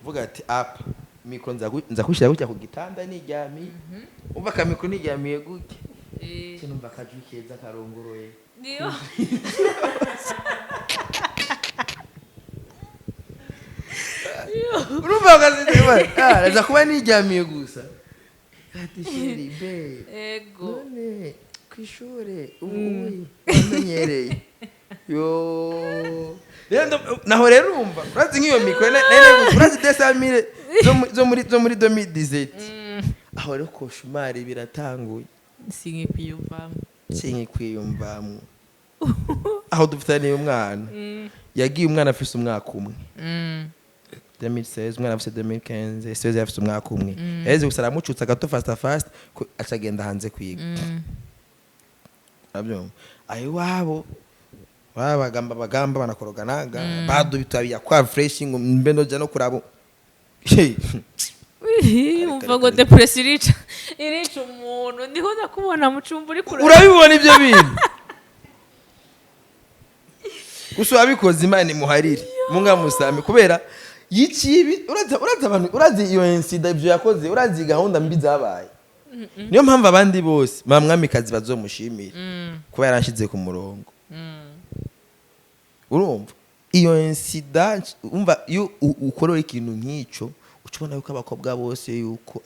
vuga ati apa micro nza kushira gutya ku gitanda niryami umva ka micro niryamiye gutya numva kajwi keza karongoroye niyo urumva ukazitema raza kuba niryamiye gusa ati sheri be ego none kw'ishure ubu wamenyereye yo naho rero urumva urazi nk'iyo mikro urazi desamire zo muri 2017 aho rero koshumari biratanguye sinkikwiyumvamo aho dufitaniye umwana yagiye umwana afise umwaka umwe 2016 umwana afise 2015 16 afise umwaka umwe yeze gusara mucutsa gato fast acagenda hanze kwiga abyo ayo wabo bagamba banakoroganaga badu bitabiya kwa fresh ngo mbendo jano kurabo umva ngo depression irica umuntu ndiho ndakubona mu cumba uri kure urabibona ibyo bintu gusa abikoze Imana muharire munga musame kubera yikibi uraza abantu urazi iyo incident ibyo yakoze urazi gahunda mbi zabaye niyo mpamvu abandi bose mwamikazi bazomushimira kuba yaranshize ku murongo urumva iyo incident umva iyo ukorora ikintu nk'ico ucubona yuko abakobwa bose yuko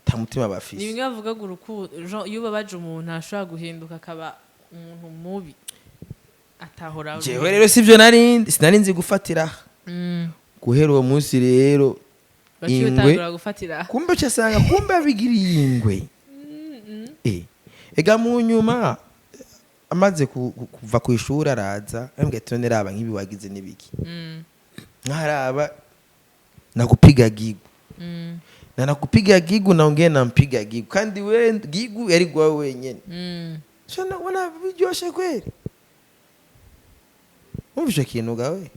ta mutima bafise ni bimwe bavuga ngo urukundo iyo babaje umuntu ashobora guhinduka akaba umuntu mubi atahora jewe rero sivyo sinari nzi gufatira guhera uwo munsi rero ingwe kumbe cyasanga kumbe abigiriye ingwe ega mu nyuma amaze kuva ku ishuri araza ambwe tonera aba nkibi wagize nibiki nkaraba nakupiga gigu na nakupiga gigu naongea nampiga gigu kandi we gigu yari gwa wenyene shana wana biryoshe kweli umvishe kintu gawe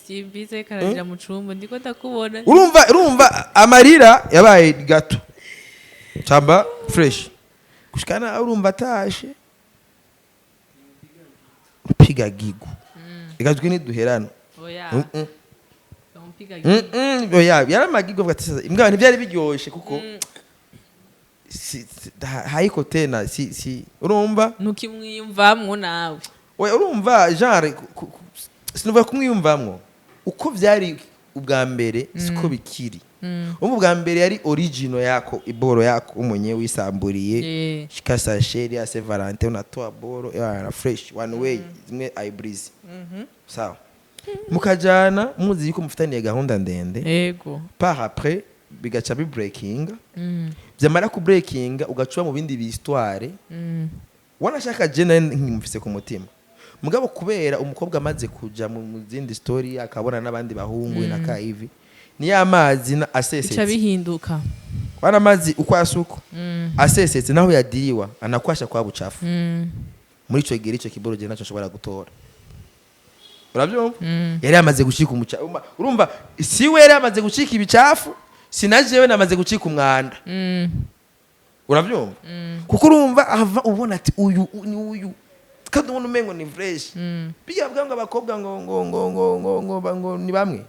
simbize karajira mu cumba ndiko ndakubona urumva amarira yabaye gato chamba fresh kushikana urumva tashe piga gigu igazwe ni duherano oya piga gigu oya yaramagigo bwatisa imbwa ntibyari biryoshe kuko hayiko tena si urumva nukimwiyumvamwo nawe oya urumva genre sinuva kumwiyumvamwo uko vyari ubwa mbere siko bikiri ubwa mbere yari original yako iboro yako umunye wisamburiye shikasa sheri ya Saint Valentin unatoa boro ya fresh one way zimwe eyebreeze sawa mukajana muzi yuko mufitaniye gahunda ndende yego par après bigaca bi breaking byamara ku breaking ugacuba mu bindi histoire wanashaka je nkimufise ku mutima mugabo kubera umukobwa amaze kuja mu zindi story akabona n'abandi bahungu na kaivi ni amazi na asesetse bica bihinduka wana amazi uko asuko asesetse naho yadiriwa anakwasha kwa bucafu muri ico gihe ico kiboro je naco nshobora gutora urabyumva yari amaze gushika umuca urumva siwe yari amaze gushika ibicafu sinajewe namaze gucika umwanda urabyumva kuko urumva ava ubona ati uyu ni uyu kandi umuntu umengo ni fresh biga bwanga abakobwa ngo ni bamwe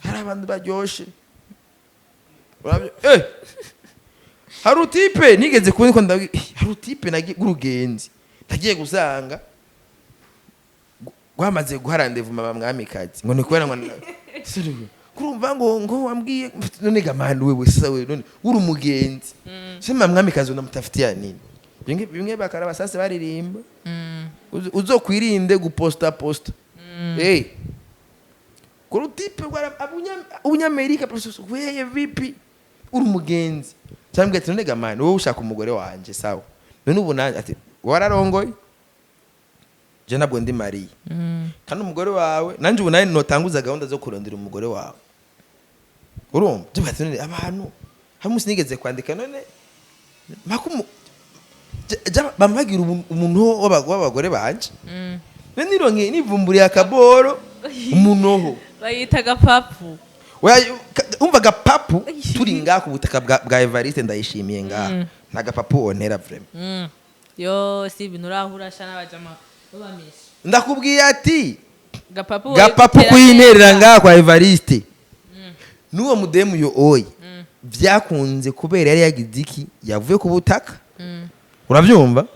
hari abantu baryoshe urabyo hari utipe nigeze kubona ko hari utipe nagiye urugenzi ndagiye gusanga gwamaze guharandeva mwamikazi ngo ni kubera ngo kurumva ngo wambwiye none gamana wewe sasa wewe none uri umugenzi sema mwamikazi unamutafutia nini bimwe bakaraba sase baririmba uzokwirinde guposta kuri tipe kwa abunyamerika process weye vipi uri umugenzi cyangwa ati none gamana wowe ushaka umugore wanje sawa none ubu nanje ati wararongoye je nabwo ndi Marie kandi umugore wawe nanje ubu nane notanguza gahunda zo kurondera umugore wawe urumva je batunene abantu hamusi nigeze kwandika none makumu bamagira umuntu w'abagore banje none nironke nivumburiye akaboro umunoho bayita gapapu umva gapapu turi ngako ubutaka bwa Evariste ndayishimiye ngaha na gapapu onera vraiment yo si ibintu urahura sha n'abajama babamisha ndakubwiye ati gapapu kuyinterera ngaha kwa Evariste nuwo mudemu yo oyi byakunze kubera yari yagize iki yavuye ku butaka urabyumva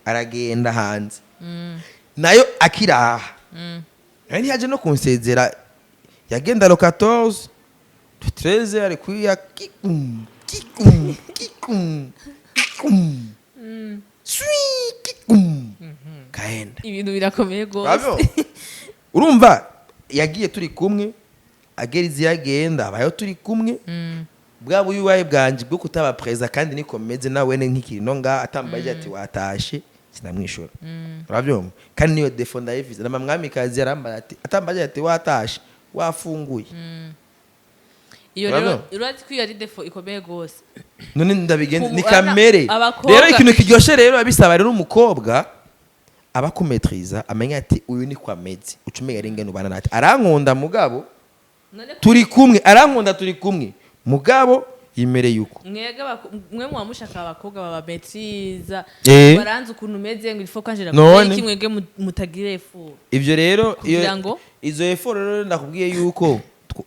aragenda hanze nayo akiraha yani yaje no kunsezera yagenda lo 14 13 ari kuya kikum kaenda ibintu birakomeye gose urumva yagiye turi kumwe agerizi yagenda abayo turi kumwe bwa buyuwaye bwanje bwo kutaba preza kandi niko meze nawe nk'ikino nga atambaje ati watashe sinamwishura urabyumva kandi niyo defo ndayivize na mwamikazi yaramba ati atambaje ati watashe wafunguye iyo rero urati ko yari defo ikomeye gose none ndabigenze ni kamere rero ikintu kiryoshe rero abisaba rero umukobwa abakumetriza amenya ati uyu ni kwa mezi ucumenye ari ngene ubana nati arankunda mugabo turi kumwe arankunda turi kumwe mugabo yimere yuko mwega mwe mwamushaka abakobwa babametriza baranze ukuntu meze ngo ifo kanjira none kimwege mutagire effort ivyo rero izo effort rero ndakubwiye yuko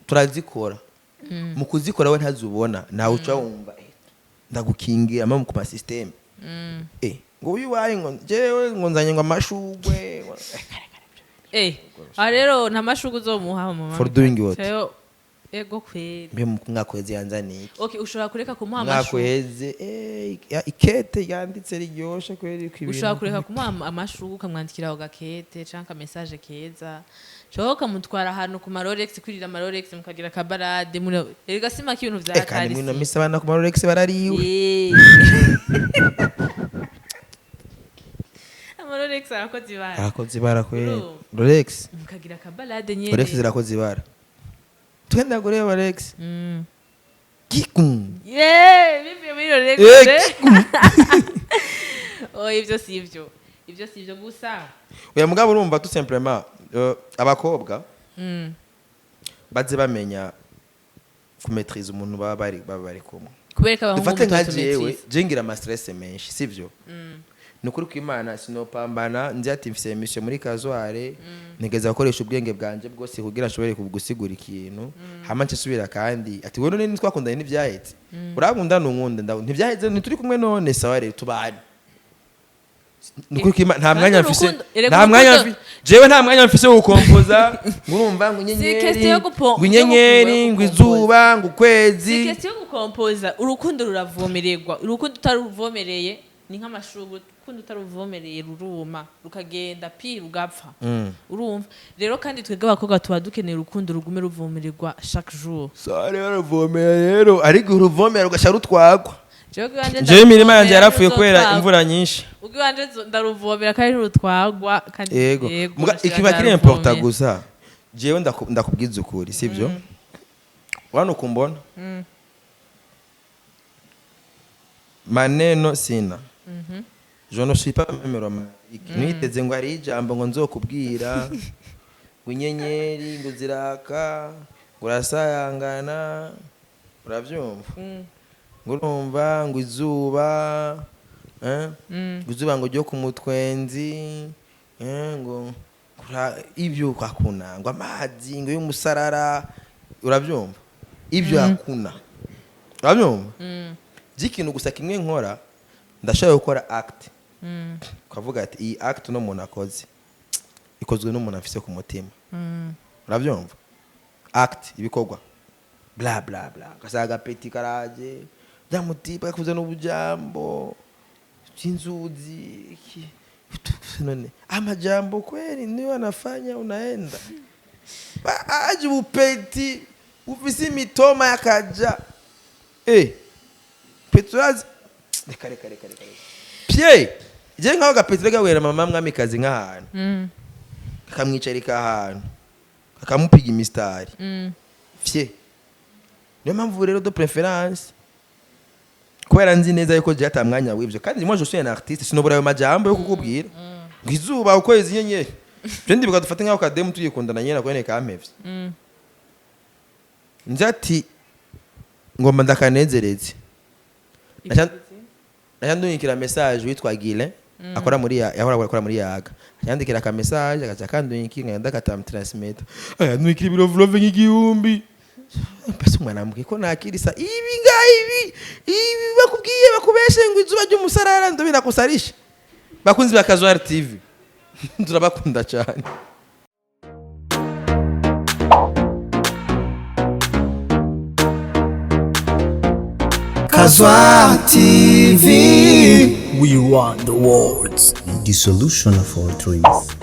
turazikora mu kuzikora we ntazubona nawe uca wumva ndagukingira ama ku system ngo uyu wayi ngo jewe ngo nzanye ngo amashugwe rero nta mashugwe uzomuha mama for doing what ego kweli mbe mwakweze yanzaniye okay ushobora kureka kumuha amashugwe mwakweze ikete yanditse riryoshe kweli kwibintu ushobora kureka kumuha amashugwe ukamwandikira aho gakete canka message keza shoka mutwara ahantu ku Marolex kwirira Marolex mukagira kabarade muri erega sima kintu vyatari kandi mwino misabana ku Marolex barariwe Marolex arakoze ibara kweli Rolex mukagira kabarade nyene Rolex zirakoze ibara twenda kureba Rolex kikum bivuye muri Rolex ivyo sivyo gusa uya mugabo urumva tout simplement abakobwa baze bamenya kumetriza umuntu baba bari kumwe kubereka abahungu dufate nka jewe jengira ama stress menshi sivyo nukuri kw'Imana sinopambana nzi ati mfise emission muri Casoar ntegeza gukoresha ubwenge bwanje bwose kugira nshobore kugusigura ikintu hama nsubira kandi ati wowe none twakundanye n'ivyahetse urabunda nunkunda ntivyahetse ntituri kumwe none sawa rero tubane nukuri kw'Imana nta mwanya jewe nta mwanya mfise wo gukompoza ngurumva ngo inyenyeri ngo izuba ngo ukwezi sikese yo gukompoza urukundo ruravomererwa urukundo utaruvomereye ni nk'amashugwe urukundo utaruvomereye ruruma rukagenda rugapfa urumva rero kandi twebwe abakobwa tuba dukeneye urukundo rugume ruvomererwa chaque jour rero ruvomera rero ariko uruvomera ugasha rutwagwa jewe imirima yanjye yarapfuye kubera imvura nyinshi ubwanje ndaruvomera kandi rutwagwa kandi yego ikiba kiri important gusa jewe ndakubwiza ukuri sivyo wano kumbona maneno sina je ne suis pas même romantique niteze ngo ari ijambo ngo nzokubwira ngo inyenyeri ngo ziraka ngo urasayangana uravyumva ngurumva ngo izuba izuba ngo ryo ku mutwenzi ngo ibyo hakuna ngo amazi ngo y'umusarara urabyumva ibyo hakuna urabyumva ikintu gusa kimwe nkora ndashaka gukora act ukavuga ati iyi act no muntu akoze ikozwe n'umuntu afise ku mutima urabyumva act ibikorwa bla bla bla kasaga peti karaje byamutipa kuza n'ubujambo cy'inzuzi none amajambo kweli niyo anafanya unaenda aje upeti ufisi mitoma yakaja Petrazi kare pie je nkaho gapetire gawera mama mwamikazi nk'ahantu akamwicarika ahantu akamupiga imistari fye niyo mpamvu rero de préférence kubera nzi neza yuko je atamwanya w'ivyo kandi moi je suis un artiste sinobora ayo majambo yo kukubwira ngizuba ukwezi inyenyeri je ndibuka dufate nkaho kademu tuyikundana nyene kwene kampevye nzi ati ngomba ndakanezereze Yandikira message witwa Gile akora muri yahora akora muri yaga yandikira ka message agaca kandikira ngenda katamtransmit yandikira ibirovlove nk'igihumbi pese umwana mbwe ko nakirisa ibi bakubwiye bakubeshe ngo izuba ry'umusarara ndo binakusarisha bakunzi ba Casoar TV turabakunda cyane Casoar TV. We want the words. The solution of all dreams.